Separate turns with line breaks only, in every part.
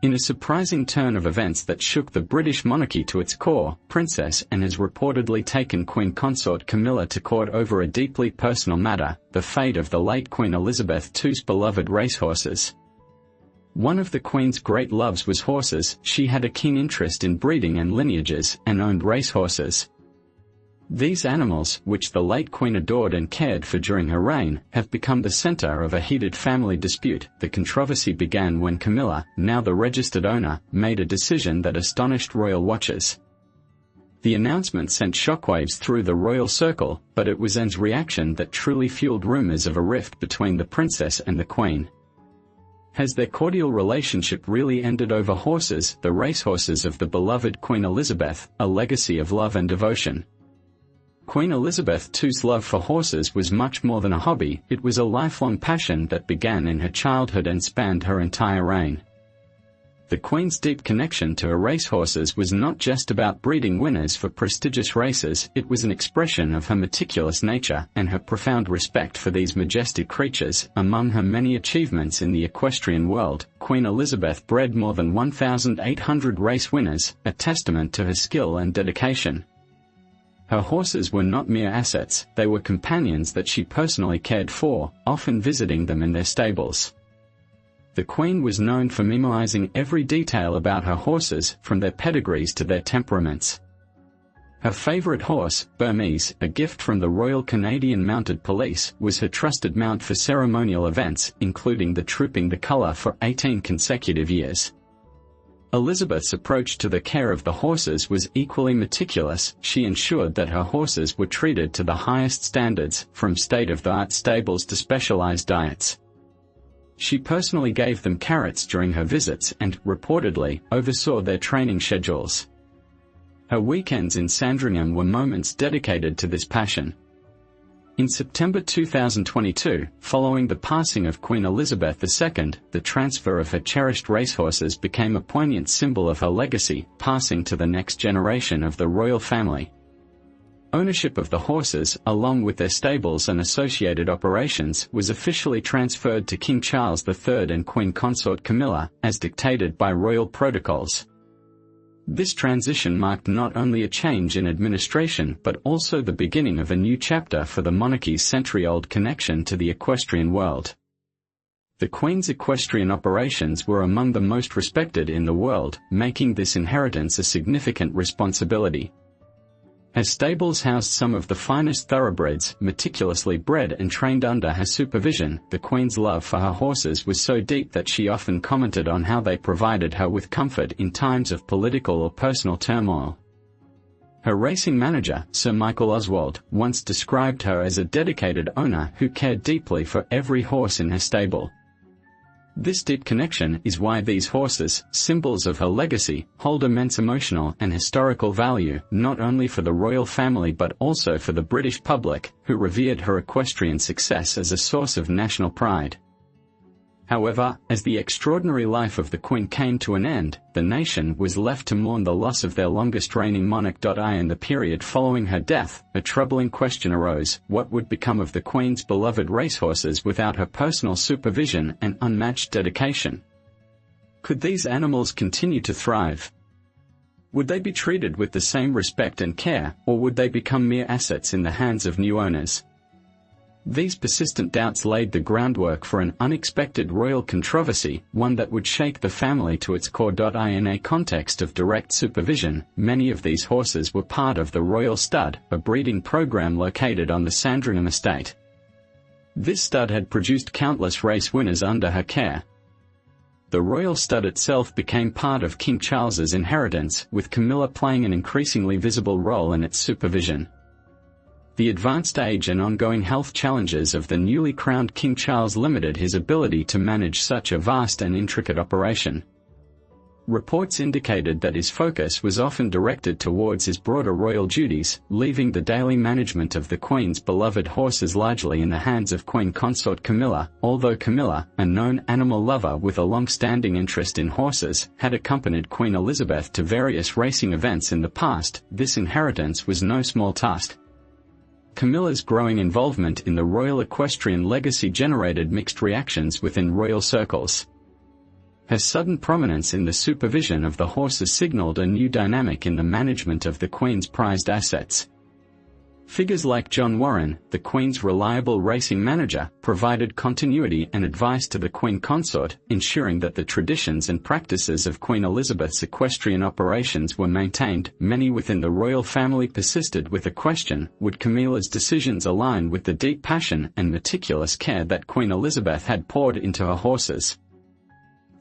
In a surprising turn of events that shook the British monarchy to its core, Princess Anne has reportedly taken Queen Consort Camilla to court over a deeply personal matter, the fate of the late Queen Elizabeth II's beloved racehorses. One of the Queen's great loves was horses. She had a keen interest in breeding and lineages, and owned racehorses. These animals, which the late Queen adored and cared for during her reign, have become the center of a heated family dispute. The controversy began when Camilla, now the registered owner, made a decision that astonished royal watchers. The announcement sent shockwaves through the royal circle, but it was Anne's reaction that truly fueled rumors of a rift between the princess and the Queen. Has their cordial relationship really ended over horses, the racehorses of the beloved Queen Elizabeth, a legacy of love and devotion? Queen Elizabeth II's love for horses was much more than a hobby. It was a lifelong passion that began in her childhood and spanned her entire reign. The Queen's deep connection to her racehorses was not just about breeding winners for prestigious races, it was an expression of her meticulous nature and her profound respect for these majestic creatures. Among her many achievements in the equestrian world, Queen Elizabeth bred more than 1,800 race winners, a testament to her skill and dedication. Her horses were not mere assets, they were companions that she personally cared for, often visiting them in their stables. The Queen was known for memorizing every detail about her horses, from their pedigrees to their temperaments. Her favorite horse, Burmese, a gift from the Royal Canadian Mounted Police, was her trusted mount for ceremonial events, including the Trooping the Colour for 18 consecutive years. Elizabeth's approach to the care of the horses was equally meticulous. She ensured that her horses were treated to the highest standards, from state-of-the-art stables to specialized diets. She personally gave them carrots during her visits and, reportedly, oversaw their training schedules. Her weekends in Sandringham were moments dedicated to this passion. In September 2022, following the passing of Queen Elizabeth II, the transfer of her cherished racehorses became a poignant symbol of her legacy, passing to the next generation of the royal family. Ownership of the horses, along with their stables and associated operations, was officially transferred to King Charles III and Queen Consort Camilla, as dictated by royal protocols. This transition marked not only a change in administration but also the beginning of a new chapter for the monarchy's century-old connection to the equestrian world. The Queen's equestrian operations were among the most respected in the world, making this inheritance a significant responsibility. Her stables housed some of the finest thoroughbreds, meticulously bred and trained under her supervision. The Queen's love for her horses was so deep that she often commented on how they provided her with comfort in times of political or personal turmoil. Her racing manager, Sir Michael Oswald, once described her as a dedicated owner who cared deeply for every horse in her stable. This deep connection is why these horses, symbols of her legacy, hold immense emotional and historical value, not only for the royal family but also for the British public, who revered her equestrian success as a source of national pride. However, as the extraordinary life of the Queen came to an end, the nation was left to mourn the loss of their longest reigning monarch. In the period following her death, a troubling question arose: what would become of the Queen's beloved racehorses without her personal supervision and unmatched dedication? Could these animals continue to thrive? Would they be treated with the same respect and care, or would they become mere assets in the hands of new owners? These persistent doubts laid the groundwork for an unexpected royal controversy, one that would shake the family to its core. In a context of direct supervision, many of these horses were part of the Royal Stud, a breeding program located on the Sandringham estate. This stud had produced countless race winners under her care. The Royal Stud itself became part of King Charles's inheritance, with Camilla playing an increasingly visible role in its supervision. The advanced age and ongoing health challenges of the newly crowned King Charles limited his ability to manage such a vast and intricate operation. Reports indicated that his focus was often directed towards his broader royal duties, leaving the daily management of the Queen's beloved horses largely in the hands of Queen Consort Camilla. Although Camilla, a known animal lover with a long-standing interest in horses, had accompanied Queen Elizabeth to various racing events in the past, this inheritance was no small task. Camilla's growing involvement in the royal equestrian legacy generated mixed reactions within royal circles. Her sudden prominence in the supervision of the horses signaled a new dynamic in the management of the Queen's prized assets. Figures like John Warren, the Queen's reliable racing manager, provided continuity and advice to the Queen Consort, ensuring that the traditions and practices of Queen Elizabeth's equestrian operations were maintained. Many within the royal family persisted with a question: would Camilla's decisions align with the deep passion and meticulous care that Queen Elizabeth had poured into her horses?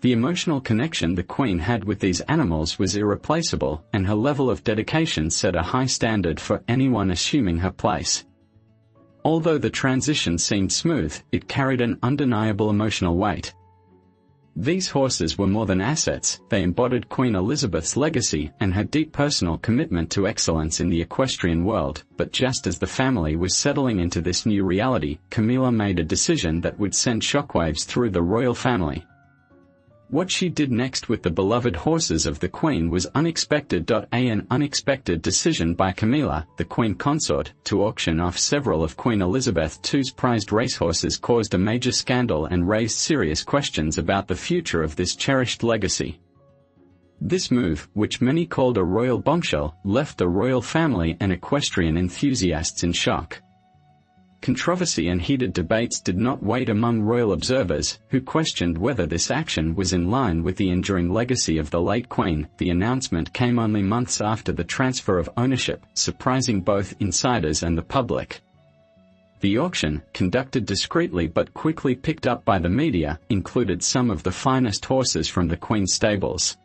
The emotional connection the Queen had with these animals was irreplaceable, and her level of dedication set a high standard for anyone assuming her place. Although the transition seemed smooth, it carried an undeniable emotional weight. These horses were more than assets; they embodied Queen Elizabeth's legacy and her deep personal commitment to excellence in the equestrian world. But just as the family was settling into this new reality, Camilla made a decision that would send shockwaves through the royal family. What she did next with the beloved horses of the Queen was unexpected. An unexpected decision by Camilla, the Queen Consort, to auction off several of Queen Elizabeth II's prized racehorses caused a major scandal and raised serious questions about the future of this cherished legacy. This move, which many called a royal bombshell, left the royal family and equestrian enthusiasts in shock. Controversy and heated debates did not wait among royal observers, who questioned whether this action was in line with the enduring legacy of the late Queen. The announcement came only months after the transfer of ownership, surprising both insiders and the public. The auction, conducted discreetly but quickly picked up by the media, included some of the finest horses from the Queen's stables.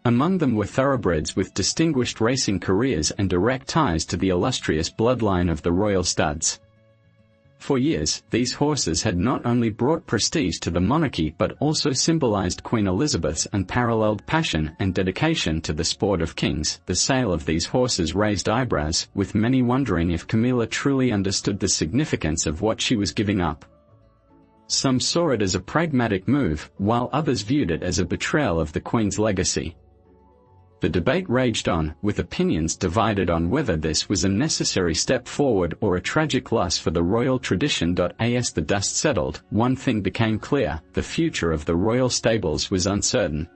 Among them were thoroughbreds with distinguished racing careers and direct ties to the illustrious bloodline of the royal studs. For years, these horses had not only brought prestige to the monarchy but also symbolized Queen Elizabeth's unparalleled passion and dedication to the sport of kings. The sale of these horses raised eyebrows, with many wondering if Camilla truly understood the significance of what she was giving up. Some saw it as a pragmatic move, while others viewed it as a betrayal of the Queen's legacy. The debate raged on, with opinions divided on whether this was a necessary step forward or a tragic loss for the royal tradition. As the dust settled, one thing became clear: the future of the royal stables was uncertain.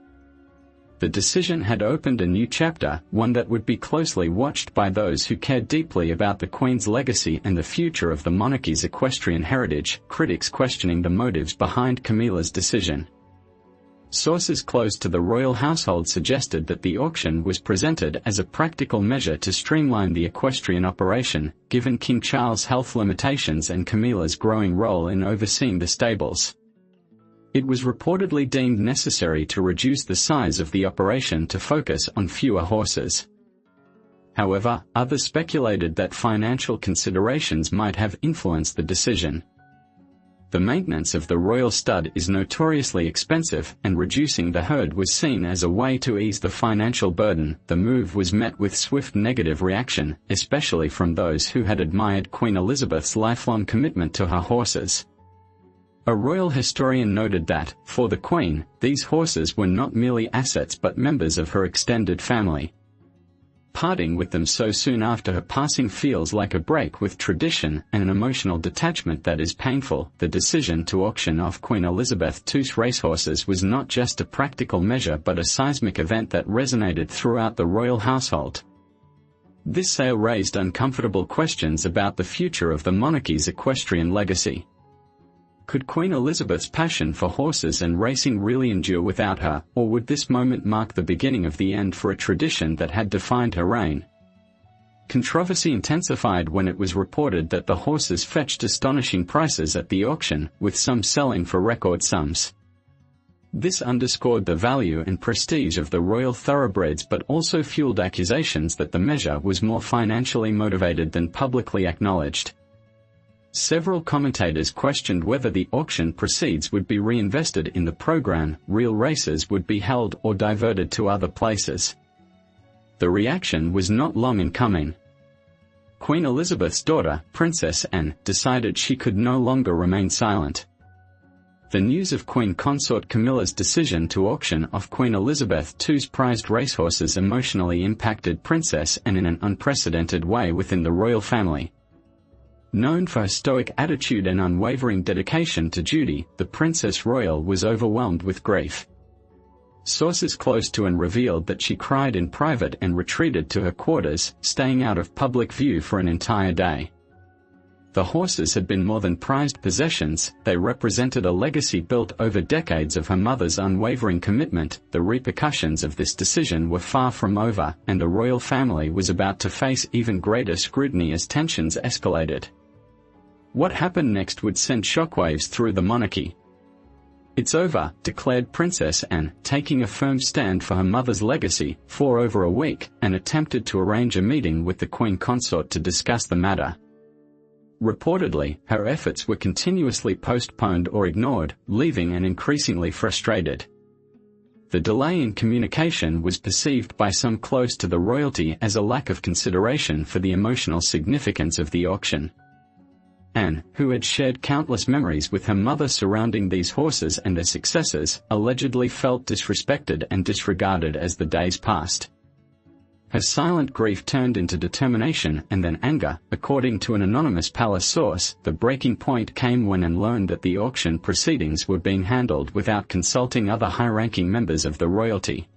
The decision had opened a new chapter, one that would be closely watched by those who cared deeply about the Queen's legacy and the future of the monarchy's equestrian heritage. Critics questioning the motives behind Camilla's decision. Sources close to the royal household suggested that the auction was presented as a practical measure to streamline the equestrian operation, given King Charles' health limitations and Camilla's growing role in overseeing the stables. It was reportedly deemed necessary to reduce the size of the operation to focus on fewer horses. However, others speculated that financial considerations might have influenced the decision. The maintenance of the royal stud is notoriously expensive, and reducing the herd was seen as a way to ease the financial burden. The move was met with swift negative reaction, especially from those who had admired Queen Elizabeth's lifelong commitment to her horses. A royal historian noted that, for the Queen, these horses were not merely assets but members of her extended family. Parting with them so soon after her passing feels like a break with tradition and an emotional detachment that is painful. The decision to auction off Queen Elizabeth II's racehorses was not just a practical measure but a seismic event that resonated throughout the royal household. This sale raised uncomfortable questions about the future of the monarchy's equestrian legacy. Could Queen Elizabeth's passion for horses and racing really endure without her, or would this moment mark the beginning of the end for a tradition that had defined her reign? Controversy intensified when it was reported that the horses fetched astonishing prices at the auction, with some selling for record sums. This underscored the value and prestige of the royal thoroughbreds but also fueled accusations that the measure was more financially motivated than publicly acknowledged. Several commentators questioned whether the auction proceeds would be reinvested in the program, real races would be held, or diverted to other places. The reaction was not long in coming. Queen Elizabeth's daughter, Princess Anne, decided she could no longer remain silent. The news of Queen Consort Camilla's decision to auction off Queen Elizabeth II's prized racehorses emotionally impacted Princess Anne in an unprecedented way within the royal family. Known for her stoic attitude and unwavering dedication to duty, the Princess Royal was overwhelmed with grief. Sources close to Anne revealed that she cried in private and retreated to her quarters, staying out of public view for an entire day. The horses had been more than prized possessions, they represented a legacy built over decades of her mother's unwavering commitment. The repercussions of this decision were far from over, and the royal family was about to face even greater scrutiny as tensions escalated. What happened next would send shockwaves through the monarchy. "It's over," declared Princess Anne, taking a firm stand for her mother's legacy. For over a week, Anne attempted to arrange a meeting with the Queen Consort to discuss the matter. Reportedly, her efforts were continuously postponed or ignored, leaving Anne increasingly frustrated. The delay in communication was perceived by some close to the royalty as a lack of consideration for the emotional significance of the auction. Anne, who had shared countless memories with her mother surrounding these horses and their successors, allegedly felt disrespected and disregarded as the days passed. Her silent grief turned into determination and then anger. According to an anonymous palace source, the breaking point came when Anne learned that the auction proceedings were being handled without consulting other high-ranking members of the royalty.